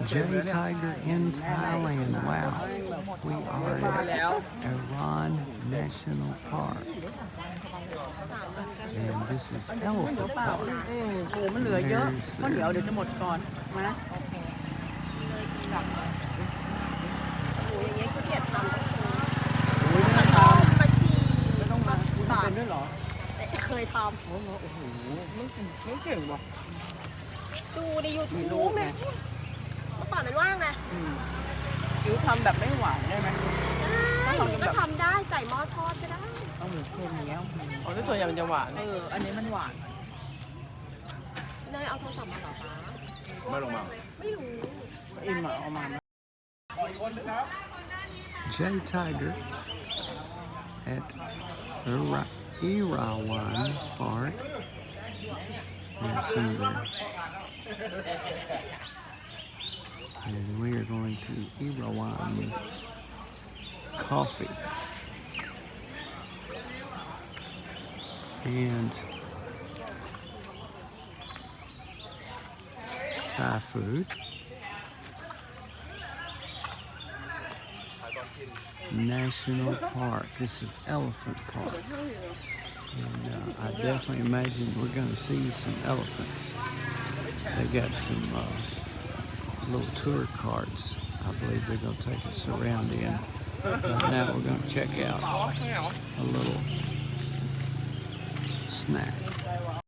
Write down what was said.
Jay Tiger in Thailand. Wow. We are at Iran National Park. And this is Elephant Park. หมูมันเหลือเยอะข้าวเหนียวเดี๋ยวจะหมดก่อนนะ โอ้ยอย่างเงี้ยขี้เกียจทำต้องซื้อมาต้มมาฉี่ ไม่ต้องมาคุณเป็นด้วยเหรอ เคยท โอ้โหไม่เก่งว่ะ ำดูใน YouTube เนี่ยเมื่อก่อนมันว่างไง คิวทำแบบไม่หวานได้ไหม ได้หนูก็ทำได้ใส่หม้อทอดก็ได้ เอาหมูเค็มอย่างเงี้ยอ๋อที่ส่วนใหญ่มันจะหวานอันนี้มันหวาน เนยเอาโทรศัพท์มาเหรอคะ ไม่ลงมา ไม่รู้ อิ่มอ่ะเอามา Jay Tiger at Irawan Park. And we are going to Irawan Coffee. And Thai food. National Park. This is Elephant Park. And I definitely imagine we're going to see some elephants. They got some little tour carts. I believe they're going to take us around in. But now we're going to check out a little snack.